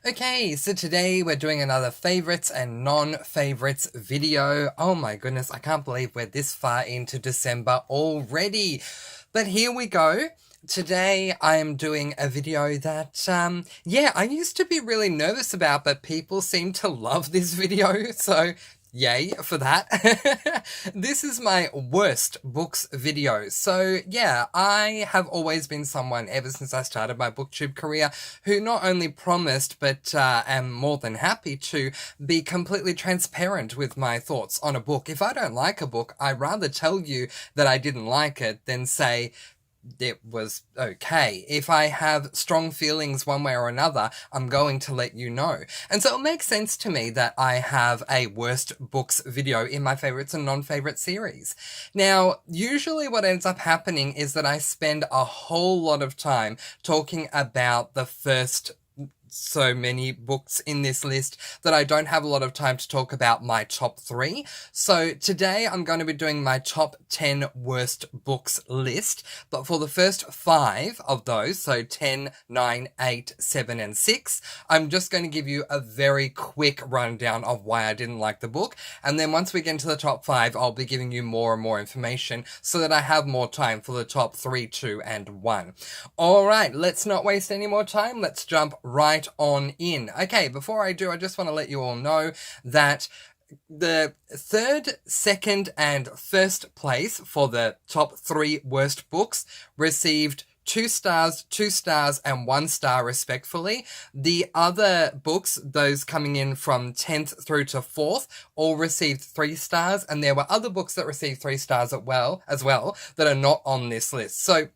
Okay, so today we're doing another favorites and non-favorites video. Oh my goodness, I can't believe we're this far into December already. But here we go. Today I am doing a video that, yeah, I used to be really nervous about, but people seem to love this video, so yay for that. This is my worst books video. So yeah, I have always been someone ever since I started my booktube career who not only promised but am more than happy to be completely transparent with my thoughts on a book. If I don't like a book, I'd rather tell you that I didn't like it than say it was okay. If I have strong feelings one way or another, I'm going to let you know. And so it makes sense to me that I have a worst books video in my favorites and non-favorite series. Now, usually what ends up happening is that I spend a whole lot of time talking about the first so many books in this list that I don't have a lot of time to talk about my top 3. So today I'm going to be doing my top 10 worst books list, but for the first 5 of those, so 10, 9, 8, 7, and 6, I'm just going to give you a very quick rundown of why I didn't like the book, and then once we get into the top 5, I'll be giving you more and more information so that I have more time for the top 3, 2, and 1. Alright, let's not waste any more time, let's jump right on in. Okay, before I do, I just want to let you all know that the third, second, and first place for the top 3 worst books received 2 stars, 2 stars, and 1 star respectfully. The other books, those coming in from 10th through to 4th, all received 3 stars, and there were other books that received 3 stars as well that are not on this list. So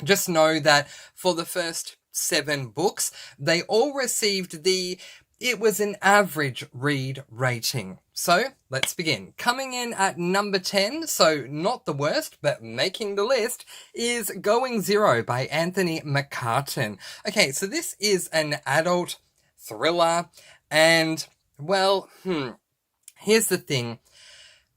just know that for the first 7 books, they all received it was an average read rating. So let's begin. Coming in at number 10, so not the worst, but making the list, is Going Zero by Anthony McCarten. Okay, so this is an adult thriller, and, well, here's the thing.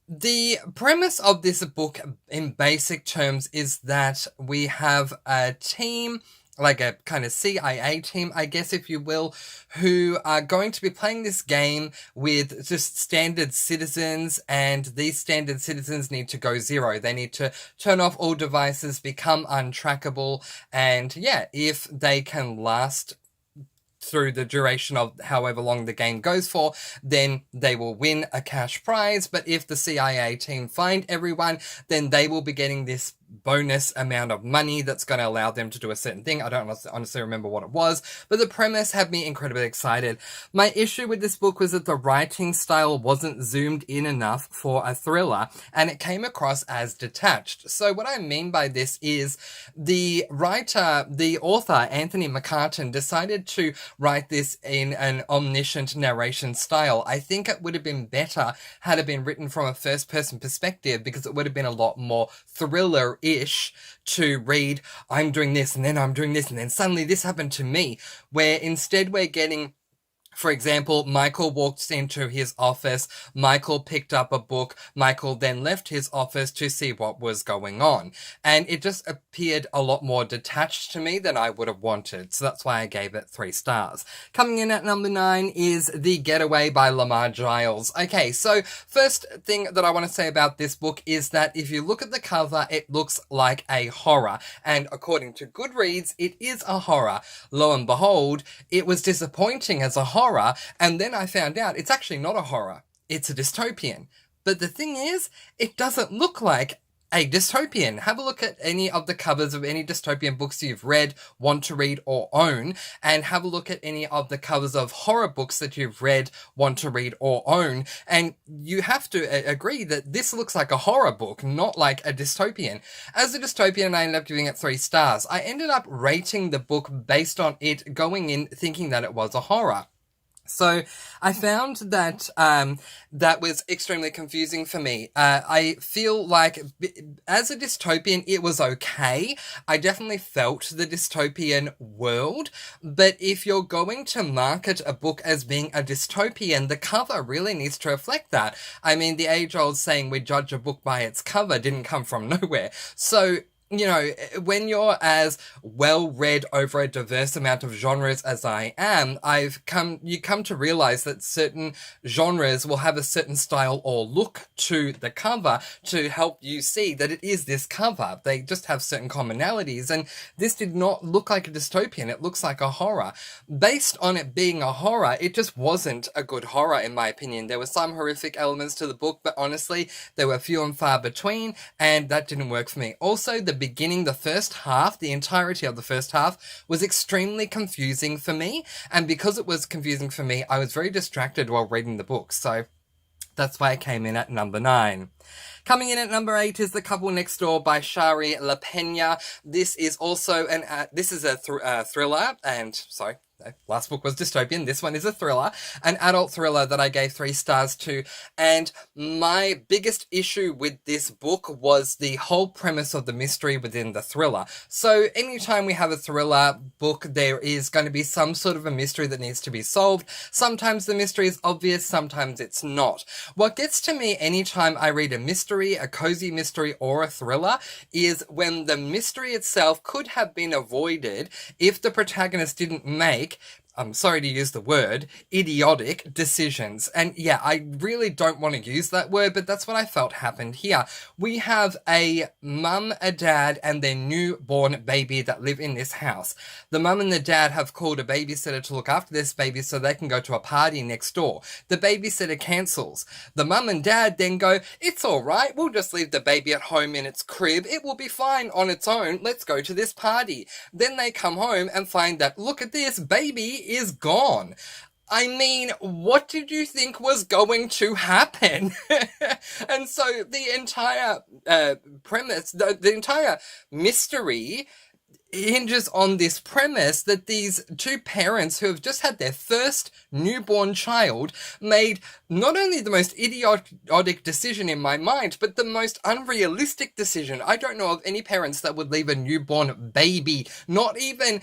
The premise of this book, in basic terms, is that we have a team, like a kind of CIA team, I guess, if you will, who are going to be playing this game with just standard citizens, and these standard citizens need to go zero. They need to turn off all devices, become untrackable, and yeah, if they can last through the duration of however long the game goes for, then they will win a cash prize. But if the CIA team find everyone, then they will be getting this bonus amount of money that's going to allow them to do a certain thing. I don't honestly remember what it was, but the premise had me incredibly excited. My issue with this book was that the writing style wasn't zoomed in enough for a thriller, and it came across as detached. So what I mean by this is the author, Anthony McCarten, decided to write this in an omniscient narration style. I think it would have been better had it been written from a first-person perspective, because it would have been a lot more thriller-ish to read, I'm doing this, and then I'm doing this, and then suddenly this happened to me, where instead we're getting, for example, Michael walked into his office, Michael picked up a book, Michael then left his office to see what was going on. And it just appeared a lot more detached to me than I would have wanted, so that's why I gave it 3 stars. Coming in at number 9 is The Getaway by Lamar Giles. Okay, so first thing that I want to say about this book is that if you look at the cover, it looks like a horror. And according to Goodreads, it is a horror. Lo and behold, it was disappointing as a horror, and then I found out it's actually not a horror, it's a dystopian. But the thing is, it doesn't look like a dystopian. Have a look at any of the covers of any dystopian books you've read, want to read, or own, and have a look at any of the covers of horror books that you've read, want to read, or own, and you have to agree that this looks like a horror book, not like a dystopian. As a dystopian, I ended up giving it 3 stars. I ended up rating the book based on it going in thinking that it was a horror. So I found that that was extremely confusing for me. I feel like as a dystopian, it was okay. I definitely felt the dystopian world, but if you're going to market a book as being a dystopian, the cover really needs to reflect that. I mean, the age-old saying we judge a book by its cover didn't come from nowhere. So you know, when you're as well read over a diverse amount of genres as I am, you come to realize that certain genres will have a certain style or look to the cover to help you see that it is this cover. They just have certain commonalities, and this did not look like a dystopian. It looks like a horror. Based on it being a horror, it just wasn't a good horror in my opinion. There were some horrific elements to the book, but honestly, they were few and far between, and that didn't work for me. Also, the beginning, the first half, the entirety of the first half was extremely confusing for me, and because it was confusing for me, I was very distracted while reading the book, so that's why it came in at number 9. Coming in at number 8 is The Couple Next Door by Shari LaPena. This is also this is a thriller, and sorry, last book was dystopian. This one is a thriller, an adult thriller that I gave 3 stars to. And my biggest issue with this book was the whole premise of the mystery within the thriller. So anytime we have a thriller book, there is going to be some sort of a mystery that needs to be solved. Sometimes the mystery is obvious, sometimes it's not. What gets to me anytime I read a mystery, a cozy mystery or a thriller, is when the mystery itself could have been avoided if the protagonist didn't make, I'm sorry to use the word, idiotic decisions. And yeah, I really don't want to use that word, but that's what I felt happened here. We have a mum, a dad, and their newborn baby that live in this house. The mum and the dad have called a babysitter to look after this baby so they can go to a party next door. The babysitter cancels. The mum and dad then go, "It's all right, we'll just leave the baby at home in its crib. It will be fine on its own. Let's go to this party." Then they come home and find that, look at this, baby is gone. I mean, what did you think was going to happen? And so the entire premise, the entire mystery hinges on this premise that these two parents who have just had their first newborn child made not only the most idiotic decision in my mind, but the most unrealistic decision. I don't know of any parents that would leave a newborn baby, not even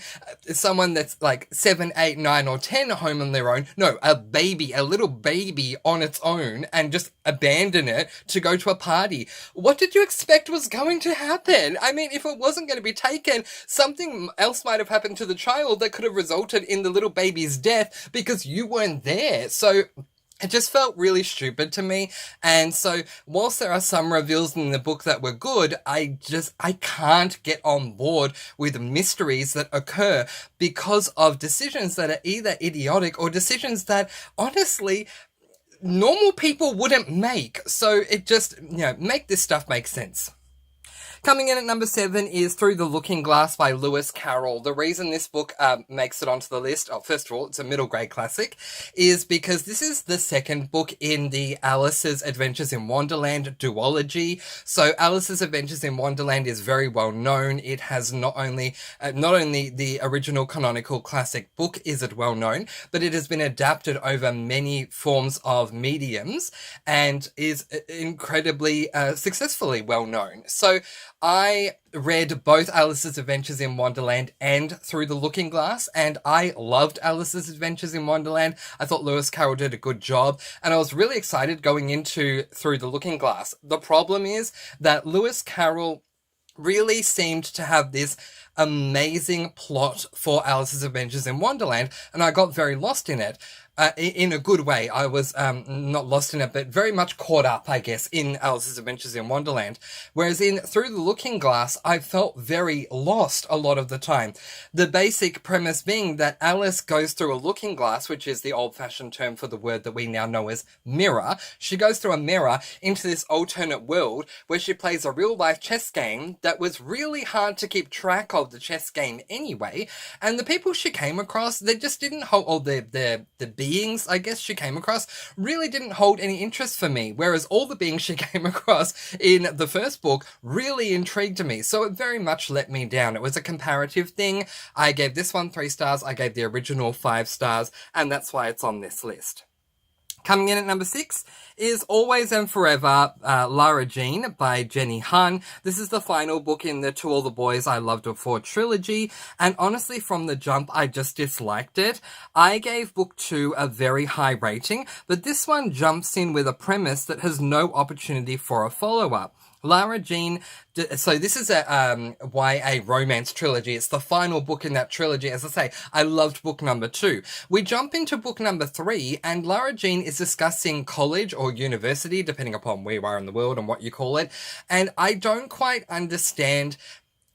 someone that's like 7, 8, 9, or 10 home on their own. No, a baby, a little baby on its own, and just abandon it to go to a party. What did you expect was going to happen? I mean, if it wasn't going to be taken, something else might have happened to the child that could have resulted in the little baby's death because you weren't there. So it just felt really stupid to me. And so whilst there are some reveals in the book that were good, I can't get on board with mysteries that occur because of decisions that are either idiotic or decisions that honestly normal people wouldn't make. So it just, make this stuff make sense. Coming in at number 7 is Through the Looking Glass by Lewis Carroll. The reason this book makes it onto the list, first of all, it's a middle grade classic, is because this is the second book in the Alice's Adventures in Wonderland duology. So Alice's Adventures in Wonderland is very well known. It has not only the original canonical classic book is it well known, but it has been adapted over many forms of mediums and is incredibly successfully well known. So I read both Alice's Adventures in Wonderland and Through the Looking Glass, and I loved Alice's Adventures in Wonderland. I thought Lewis Carroll did a good job, and I was really excited going into Through the Looking Glass. The problem is that Lewis Carroll really seemed to have this amazing plot for Alice's Adventures in Wonderland, and I got very lost in it. In a good way. I was not lost in it, but very much caught up, I guess, in Alice's Adventures in Wonderland. Whereas in Through the Looking Glass, I felt very lost a lot of the time. The basic premise being that Alice goes through a looking glass, which is the old-fashioned term for the word that we now know as mirror. She goes through a mirror into this alternate world where she plays a real-life chess game that was really hard to keep track of the chess game anyway. And the people she came across, they just didn't hold, or the beings, I guess, she came across really didn't hold any interest for me, whereas all the beings she came across in the first book really intrigued me, so it very much let me down. It was a comparative thing. I gave this one 3 stars, I gave the original 5 stars, and that's why it's on this list. Coming in at number 6 is Always and Forever, Lara Jean by Jenny Han. This is the final book in the To All the Boys I Loved Before trilogy, and honestly from the jump I just disliked it. I gave book 2 a very high rating, but this one jumps in with a premise that has no opportunity for a follow-up. Lara Jean, so this is a YA romance trilogy. It's the final book in that trilogy. As I say, I loved book number 2. We jump into book number 3, and Lara Jean is discussing college or university, depending upon where you are in the world and what you call it. And I don't quite understand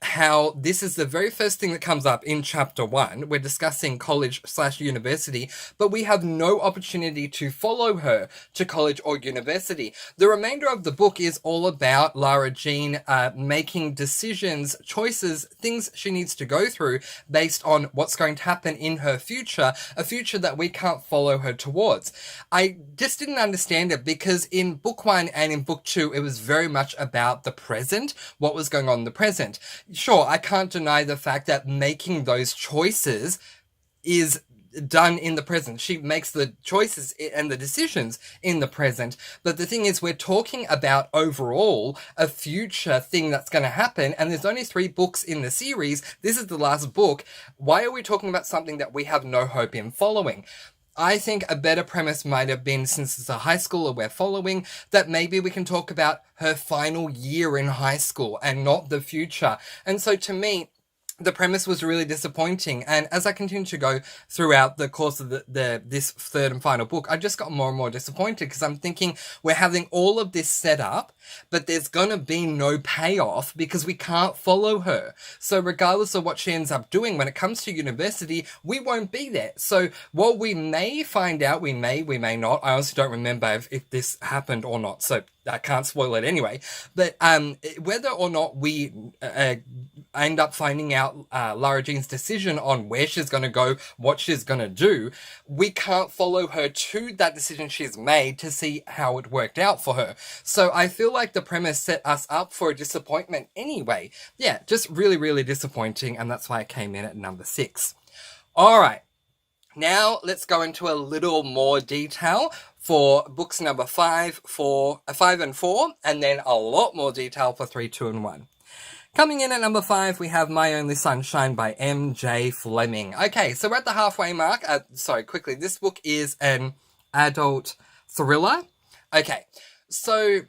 how this is the very first thing that comes up in chapter 1. We're discussing college/university, but we have no opportunity to follow her to college or university. The remainder of the book is all about Lara Jean making decisions, choices, things she needs to go through based on what's going to happen in her future, a future that we can't follow her towards. I just didn't understand it because in book 1 and in book 2, it was very much about the present, what was going on in the present. Sure, I can't deny the fact that making those choices is done in the present. She makes the choices and the decisions in the present. But the thing is, we're talking about overall a future thing that's going to happen. And there's only 3 books in the series. This is the last book. Why are we talking about something that we have no hope in following? I think a better premise might have been, since it's a high schooler we're following, that maybe we can talk about her final year in high school and not the future. And so to me, the premise was really disappointing, and as I continue to go throughout the course of this third and final book, I just got more and more disappointed because I'm thinking we're having all of this set up, but there's gonna be no payoff because we can't follow her. So regardless of what she ends up doing when it comes to university, we won't be there. So while we may find out, we may not. I honestly don't remember if this happened or not, so I can't spoil it anyway. But whether or not we end up finding out Lara Jean's decision on where she's going to go, what she's going to do, we can't follow her to that decision she's made to see how it worked out for her. So I feel like the premise set us up for a disappointment anyway. Yeah, just really, really disappointing, and that's why it came in at number 6. All right. Now let's go into a little more detail for books number 5 and 4, and then a lot more detail for 3, 2, and 1. Coming in at number 5, we have My Only Sunshine by M.J. Fleming. Okay, so we're at the halfway mark. Quickly, this book is an adult thriller. Okay, so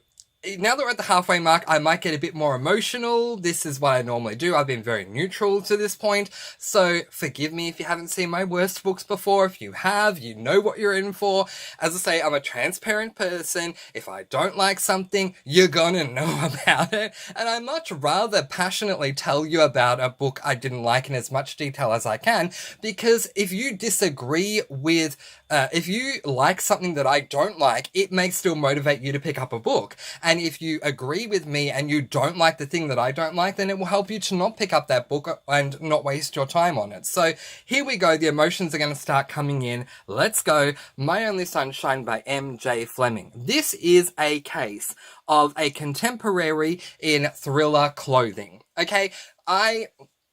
now that we're at the halfway mark, I might get a bit more emotional. This is what I normally do. I've been very neutral to this point, so forgive me if you haven't seen my worst books before. If you have, you know what you're in for. As I say, I'm a transparent person. If I don't like something, you're gonna know about it, and I much rather passionately tell you about a book I didn't like in as much detail as I can, because if you disagree with if you like something that I don't like, it may still motivate you to pick up a book. And if you agree with me and you don't like the thing that I don't like, then it will help you to not pick up that book and not waste your time on it. So here we go. The emotions are going to start coming in. Let's go. My Only Sunshine by M.J. Fleming. This is a case of a contemporary in thriller clothing. Okay,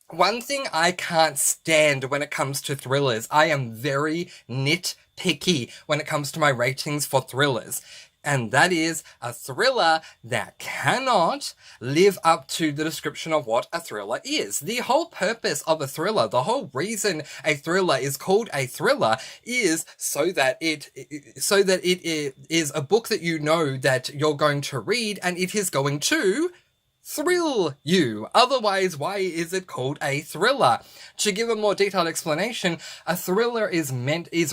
one thing I can't stand when it comes to thrillers, I am very nitpicky when it comes to my ratings for thrillers. And that is a thriller that cannot live up to the description of what a thriller is. The whole purpose of a thriller, the whole reason a thriller is called a thriller is so that it is a book that you know that you're going to read and it is going to thrill you. Otherwise, why is it called a thriller? To give a more detailed explanation, a thriller is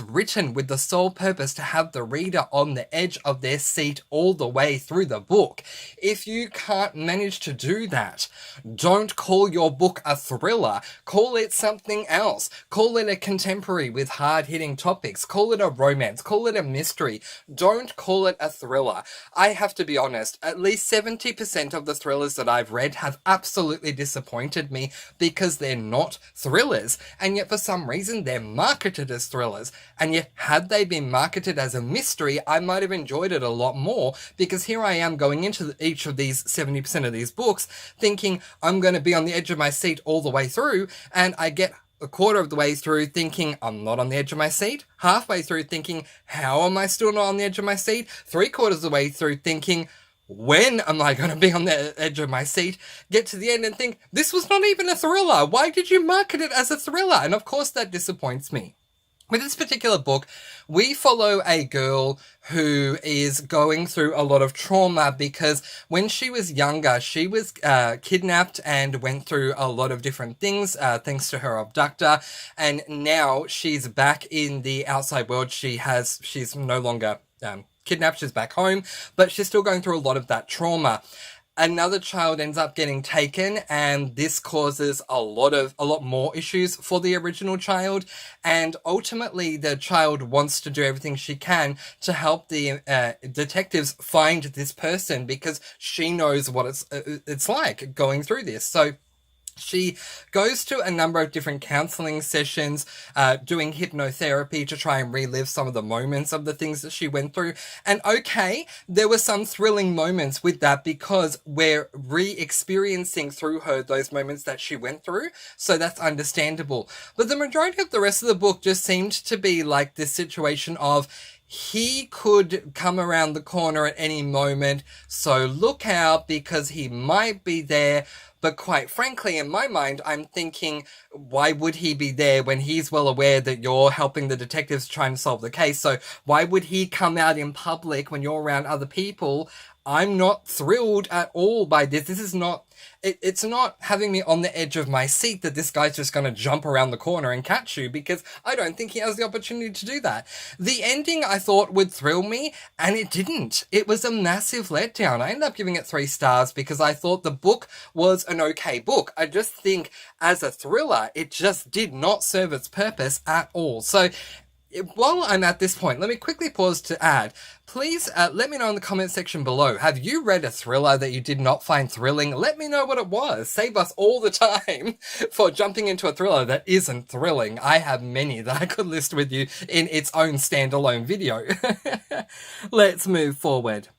written with the sole purpose to have the reader on the edge of their seat all the way through the book. If you can't manage to do that, don't call your book a thriller. Call it something else. Call it a contemporary with hard-hitting topics. Call it a romance. Call it a mystery. Don't call it a thriller. I have to be honest, at least 70% of the thrillers that I've read have absolutely disappointed me because they're not thrillers, and yet for some reason they're marketed as thrillers. And yet, had they been marketed as a mystery, I might have enjoyed it a lot more, because here I am going into each of these 70% of these books thinking I'm going to be on the edge of my seat all the way through, and I get a quarter of the way through thinking I'm not on the edge of my seat, halfway through thinking how am I still not on the edge of my seat, 3/4 of the way through thinking when am I going to be on the edge of my seat, get to the end and think, this was not even a thriller. Why did you market it as a thriller? And of course that disappoints me. With this particular book, we follow a girl who is going through a lot of trauma because when she was younger, she was kidnapped and went through a lot of different things thanks to her abductor. And now she's back in the outside world. She's no longer kidnapped. She's back home, but she's still going through a lot of that trauma. Another child ends up getting taken, and this causes a lot more issues for the original child. And ultimately, the child wants to do everything she can to help the detectives find this person because she knows what it's like going through this. So she goes to a number of different counseling sessions, doing hypnotherapy to try and relive some of the moments of the things that she went through. And okay, there were some thrilling moments with that because we're re-experiencing through her those moments that she went through. So that's understandable. But the majority of the rest of the book just seemed to be like this situation of he could come around the corner at any moment, so look out because he might be there. But quite frankly, in my mind, I'm thinking, why would he be there when he's well aware that you're helping the detectives try and solve the case? So why would he come out in public when you're around other people? I'm not thrilled at all by this. This is not, it's not having me on the edge of my seat that this guy's just going to jump around the corner and catch you, because I don't think he has the opportunity to do that. The ending I thought would thrill me, and it didn't. It was a massive letdown. I ended up giving it 3 stars because I thought the book was an okay book. I just think as a thriller, it just did not serve its purpose at all. So while I'm at this point, let me quickly pause to add, please let me know in the comment section below. Have you read a thriller that you did not find thrilling? Let me know what it was. Save us all the time for jumping into a thriller that isn't thrilling. I have many that I could list with you in its own standalone video. Let's move forward.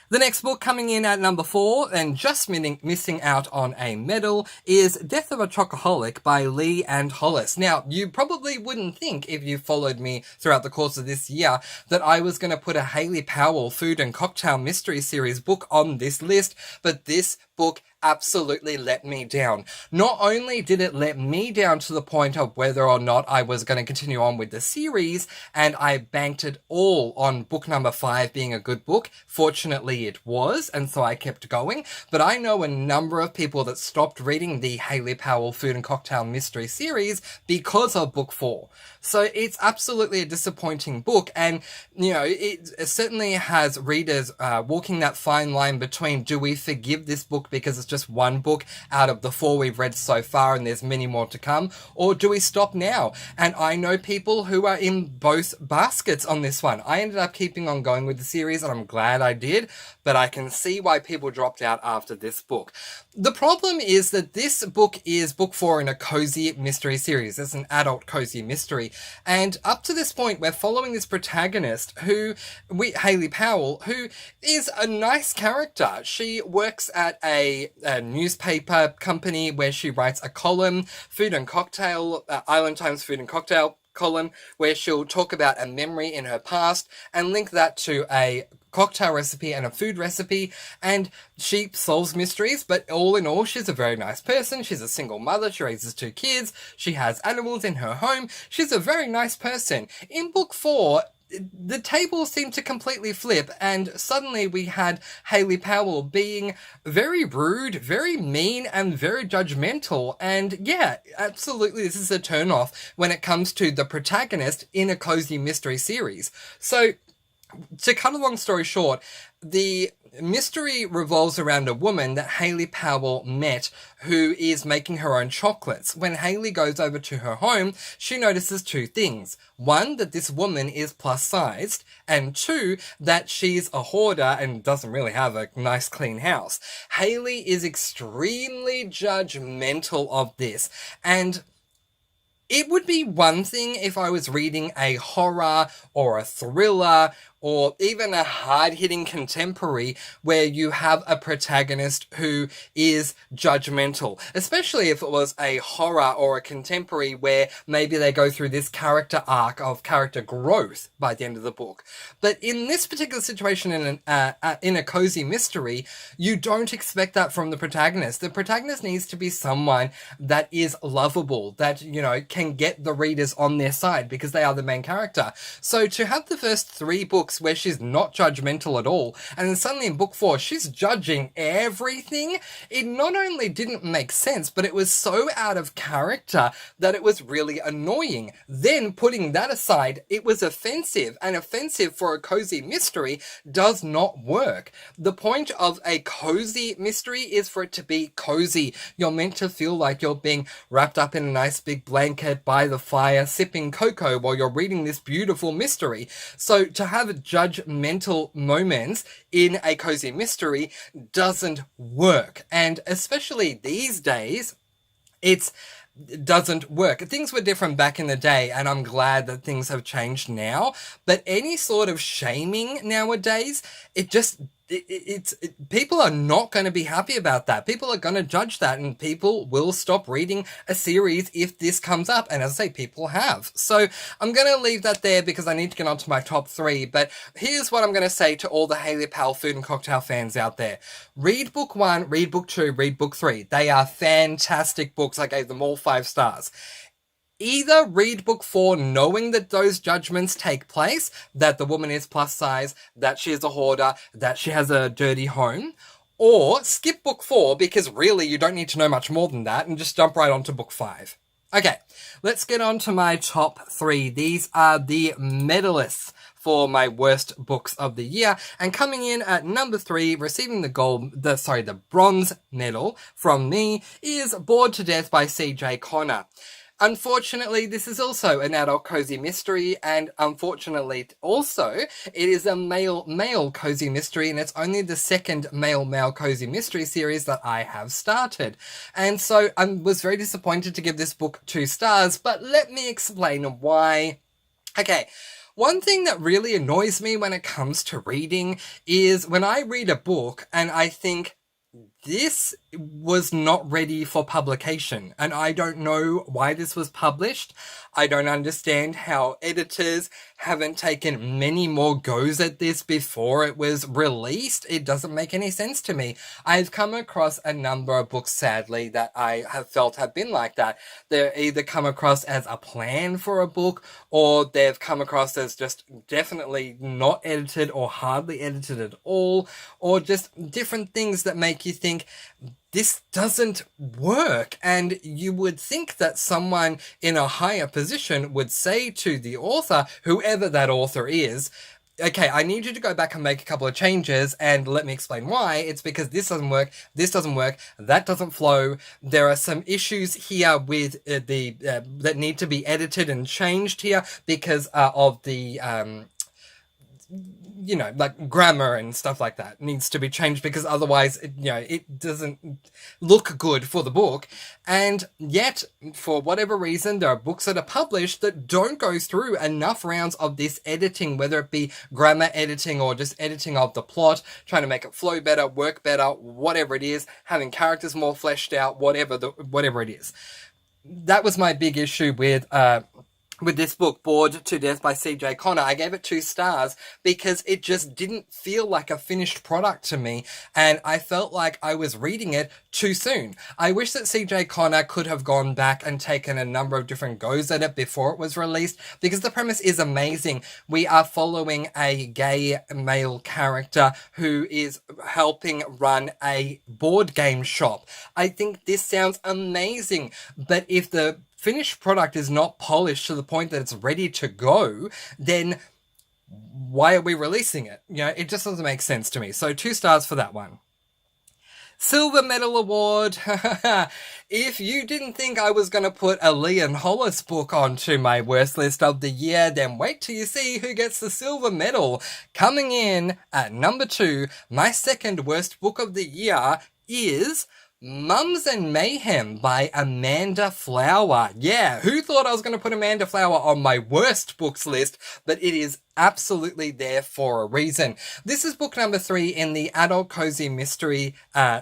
The next book coming in at number 4, and just missing out on a medal, is Death of a Chocoholic by Lee and Hollis. Now, you probably wouldn't think, if you followed me throughout the course of this year, that I was going to put a Hayley Powell food and cocktail mystery series book on this list, but this book absolutely let me down. Not only did it let me down to the point of whether or not I was going to continue on with the series, and I banked it all on book number 5 being a good book. Fortunately, it was, and so I kept going. But I know a number of people that stopped reading the Hayley Powell Food and Cocktail Mystery series because of book 4. So it's absolutely a disappointing book, and, you know, it certainly has readers walking that fine line between, do we forgive this book because it's just one book out of the 4 we've read so far and there's many more to come, or do we stop now? And I know people who are in both baskets on this one. I ended up keeping on going with the series, and I'm glad I did, but I can see why people dropped out after this book. The problem is that this book is book 4 in a cozy mystery series. It's an adult cozy mystery. And up to this point, we're following this protagonist Hayley Powell, who is a nice character. She works at a newspaper company where she writes a column, Food and Cocktail, Island Times Food and Cocktail column, where she'll talk about a memory in her past and link that to a cocktail recipe and a food recipe, and she solves mysteries. But all in all, she's a very nice person. She's a single mother. She raises 2 kids. She has animals in her home. She's a very nice person. In book 4, the tables seemed to completely flip, and suddenly we had Hayley Powell being very rude, very mean, and very judgmental. And yeah, absolutely, this is a turn-off when it comes to the protagonist in a cozy mystery series. So, to cut a long story short, the mystery revolves around a woman that Hayley Powell met who is making her own chocolates. When Hayley goes over to her home, she notices 2 things. 1, that this woman is plus-sized, and 2, that she's a hoarder and doesn't really have a nice clean house. Hayley is extremely judgmental of this, and it would be one thing if I was reading a horror or a thriller or even a hard-hitting contemporary where you have a protagonist who is judgmental, especially if it was a horror or a contemporary where maybe they go through this character arc of character growth by the end of the book. But in this particular situation, in a cozy mystery, you don't expect that from the protagonist. The protagonist needs to be someone that is lovable, that, you know, can get the readers on their side because they are the main character. So to have the first 3 books where she's not judgmental at all, and then suddenly in book 4 she's judging everything, it not only didn't make sense, but it was so out of character that it was really annoying. Then putting that aside, it was offensive, and offensive for a cozy mystery does not work. The point of a cozy mystery is for it to be cozy. You're meant to feel like you're being wrapped up in a nice big blanket by the fire, sipping cocoa while you're reading this beautiful mystery. So to have judgmental moments in a cozy mystery doesn't work. And especially these days, it doesn't work. Things were different back in the day, and I'm glad that things have changed now. But any sort of shaming nowadays, people are not going to be happy about that. People are going to judge that, and people will stop reading a series if this comes up. And as I say, people have. So I'm going to leave that there because I need to get on to my top 3. But here's what I'm going to say to all the Hayley Powell food and cocktail fans out there. Read book 1, read book 2, read book 3. They are fantastic books. I gave them all 5 stars. Either read book 4 knowing that those judgments take place, that the woman is plus size, that she is a hoarder, that she has a dirty home, or skip book 4 because really you don't need to know much more than that and just jump right on to book 5. Okay, let's get on to my top 3. These are the medalists for my worst books of the year, and coming in at number 3, receiving the bronze medal from me, is Bored to Death by CJ Connor. Unfortunately, this is also an adult cozy mystery, and unfortunately also, it is a male cozy mystery, and it's only the second male cozy mystery series that I have started. And so I was very disappointed to give this book 2 stars, but let me explain why. Okay. One thing that really annoys me when it comes to reading is when I read a book and I think, this was not ready for publication, and I don't know why this was published. I don't understand how editors haven't taken many more goes at this before it was released. It doesn't make any sense to me. I've come across a number of books, sadly, that I have felt have been like that. They're either come across as a plan for a book, or they've come across as just definitely not edited or hardly edited at all, or just different things that make you think, this doesn't work. And you would think that someone in a higher position would say to the author, whoever that author is, okay, I need you to go back and make a couple of changes and let me explain why. It's because this doesn't work, that doesn't flow. There are some issues here with that need to be edited and changed here because of the like grammar and stuff like that needs to be changed because otherwise, it doesn't look good for the book. And yet, for whatever reason, there are books that are published that don't go through enough rounds of this editing, whether it be grammar editing or just editing of the plot, trying to make it flow better, work better, whatever it is, having characters more fleshed out, whatever it is. That was my big issue with this book, Bored to Death by CJ Connor. I gave it 2 stars because it just didn't feel like a finished product to me, and I felt like I was reading it too soon. I wish that CJ Connor could have gone back and taken a number of different goes at it before it was released, because the premise is amazing. We are following a gay male character who is helping run a board game shop. I think this sounds amazing, but if the finished product is not polished to the point that it's ready to go, then why are we releasing it? It just doesn't make sense to me. So 2 stars for that one. Silver Medal Award. If you didn't think I was going to put a Leon Hollis book onto my worst list of the year, then wait till you see who gets the silver medal. Coming in at number 2, my second worst book of the year is Mums and Mayhem by Amanda Flower. Yeah, who thought I was going to put Amanda Flower on my worst books list? But it is absolutely there for a reason. This is book number 3 in the adult cozy mystery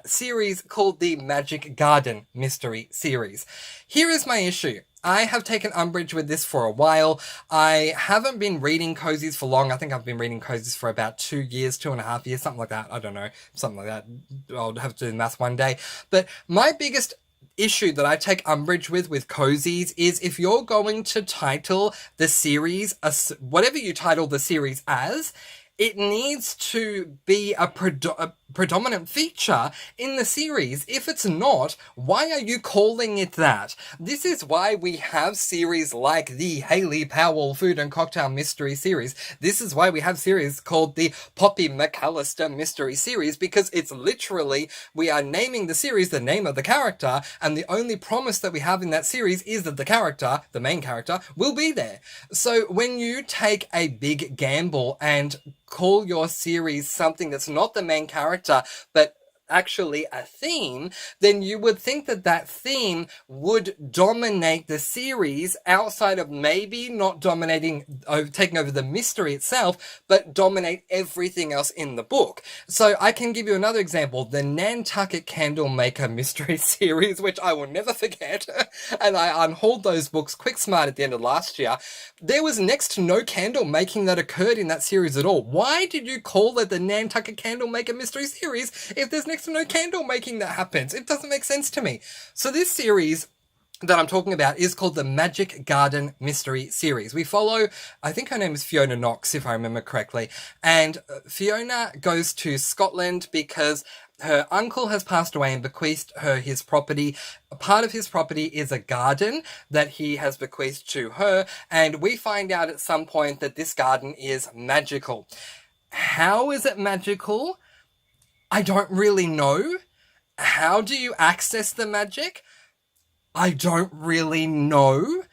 series called the Magic Garden Mystery Series. Here is my issue. I have taken umbrage with this for a while. I haven't been reading cozies for long. I think I've been reading cozies for about 2 years, 2.5 years, something like that. I don't know, something like that. I'll have to do the math one day. But my biggest issue that I take umbrage with cozies is if you're going to title the series, whatever you title the series as, it needs to be a predominant feature in the series. If it's not, why are you calling it that? This is why we have series like the Haley Powell Food and Cocktail Mystery Series. This is why we have series called the Poppy McAllister Mystery Series, because it's literally, we are naming the series the name of the character, and the only promise that we have in that series is that the character, the main character, will be there. So when you take a big gamble and call your series something that's not the main character, but actually a theme, then you would think that that theme would dominate the series outside of maybe not dominating, taking over the mystery itself, but dominate everything else in the book. So I can give you another example, the Nantucket Candle Maker Mystery Series, which I will never forget, and I unhauled those books quick smart at the end of last year. There was next to no candle making that occurred in that series at all. Why did you call it the Nantucket Candle Maker Mystery Series if there's next to no candle making that happens? It doesn't make sense to me. So this series that I'm talking about is called the Magic Garden Mystery Series. We follow, I think her name is Fiona Knox, if I remember correctly, and Fiona goes to Scotland because her uncle has passed away and bequeathed her his property. A part of his property is a garden that he has bequeathed to her, and we find out at some point that this garden is magical. How is it magical? I don't really know. How do you access the magic? I don't really know.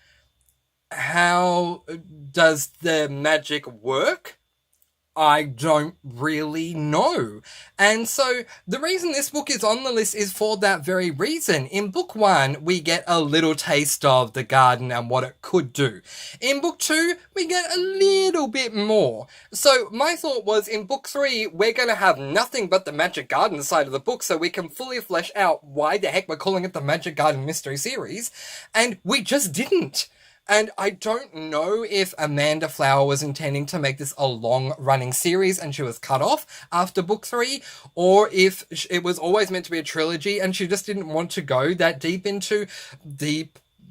How does the magic work? I don't really know. And so the reason this book is on the list is for that very reason. In book 1, we get a little taste of the garden and what it could do. In book 2, we get a little bit more. So my thought was in book 3, we're going to have nothing but the Magic Garden side of the book so we can fully flesh out why the heck we're calling it the Magic Garden Mystery Series. And we just didn't. And I don't know if Amanda Flower was intending to make this a long-running series and she was cut off after book 3, or if it was always meant to be a trilogy and she just didn't want to go that deep into the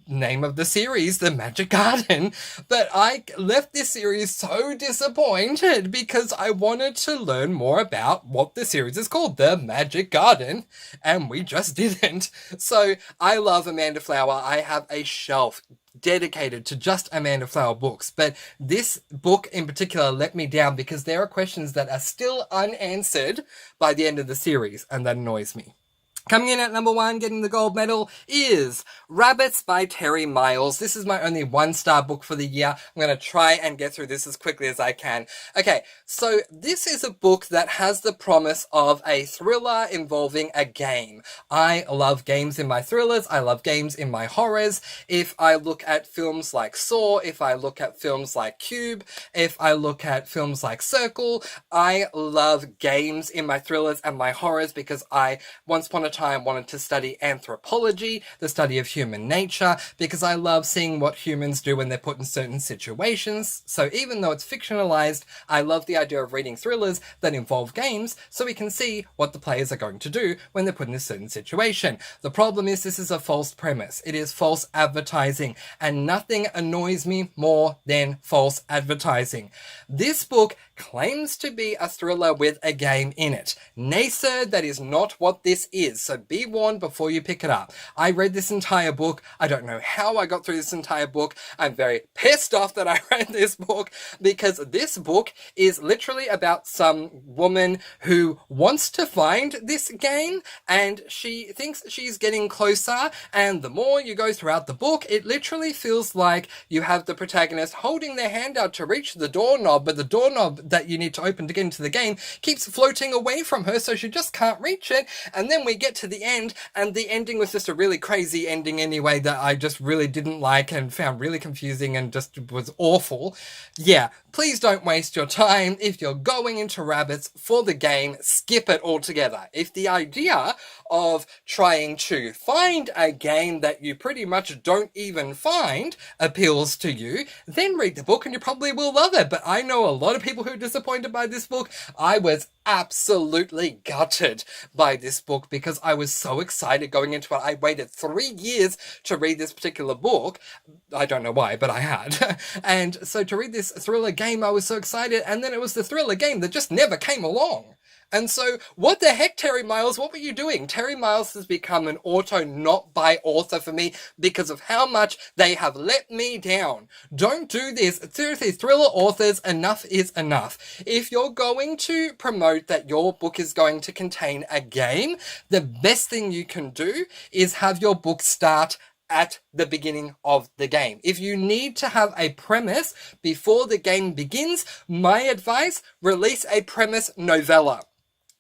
name of the series, The Magic Garden. But I left this series so disappointed because I wanted to learn more about what the series is called, The Magic Garden, and we just didn't. So I love Amanda Flower. I have a shelf dedicated to just Amanda Flower books, but this book in particular let me down because there are questions that are still unanswered by the end of the series, and that annoys me. Coming in at number 1, getting the gold medal, is Rabbits by Terry Miles. This is my only 1-star book for the year. I'm going to try and get through this as quickly as I can. Okay, so this is a book that has the promise of a thriller involving a game. I love games in my thrillers. I love games in my horrors. If I look at films like Saw, if I look at films like Cube, if I look at films like Circle, I love games in my thrillers and my horrors because I once upon a time wanted to study anthropology, the study of human nature, because I love seeing what humans do when they're put in certain situations. So even though it's fictionalized, I love the idea of reading thrillers that involve games so we can see what the players are going to do when they're put in a certain situation. The problem is this is a false premise. It is false advertising, and nothing annoys me more than false advertising. This book claims to be a thriller with a game in it. Nay, sir, that is not what this is, so be warned before you pick it up. I read this entire book. I don't know how I got through this entire book. I'm very pissed off that I read this book because this book is literally about some woman who wants to find this game and she thinks she's getting closer, and the more you go throughout the book, it literally feels like you have the protagonist holding their hand out to reach the doorknob, but the doorknob that you need to open to get into the game keeps floating away from her, so she just can't reach it. And then we get to the end, and the ending was just a really crazy ending anyway that I just really didn't like and found really confusing and just was awful. Yeah, please don't waste your time. If you're going into Rabbits for the game, skip it altogether. If the idea of trying to find a game that you pretty much don't even find appeals to you, then read the book and you probably will love it. But I know a lot of people who are disappointed by this book. I was absolutely gutted by this book because I was so excited going into it. I waited 3 years to read this particular book. I don't know why, but I had. And so to read this thriller game, I was so excited. And then it was the thriller game that just never came along. And so, what the heck, Terry Miles? What were you doing? Terry Miles has become an auto not by author for me because of how much they have let me down. Don't do this. Seriously, thriller authors, enough is enough. If you're going to promote that your book is going to contain a game, the best thing you can do is have your book start at the beginning of the game. If you need to have a premise before the game begins, my advice, release a premise novella.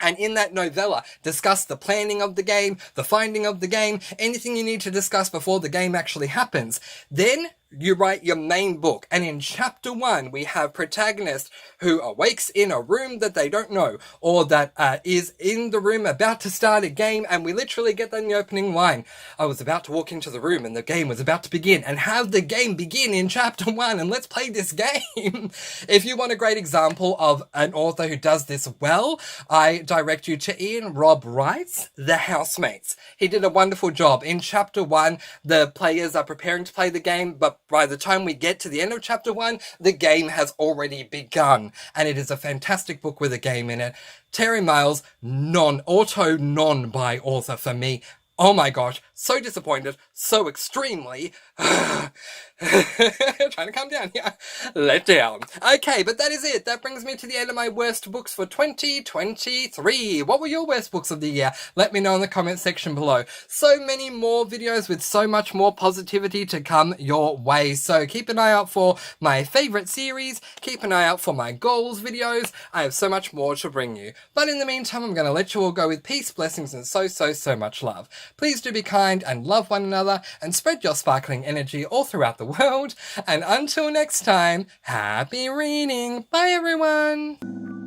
And in that novella, discuss the planning of the game, the finding of the game, anything you need to discuss before the game actually happens. Then you write your main book. And in chapter 1, we have protagonist who awakes in a room that they don't know, or that is in the room about to start a game, and we literally get that in the opening line. I was about to walk into the room and the game was about to begin, and have the game begin in chapter 1, and let's play this game. If you want a great example of an author who does this well, I direct you to Ian Robb Wright's The Housemates. He did a wonderful job. In chapter 1, the players are preparing to play the game, but by the time we get to the end of chapter 1, the game has already begun. And it is a fantastic book with a game in it. Terry Miles, non-by author for me. Oh my gosh, so disappointed, so extremely trying to calm down here. Let down. Okay, but that is it. That brings me to the end of my worst books for 2023. What were your worst books of the year? Let me know in the comment section below. So many more videos with so much more positivity to come your way. So keep an eye out for my favorite series. Keep an eye out for my goals videos. I have so much more to bring you. But in the meantime, I'm going to let you all go with peace, blessings, and so much love. Please do be kind and love one another and spread your sparkling energy all throughout the world. And until next time, happy reading. Bye everyone.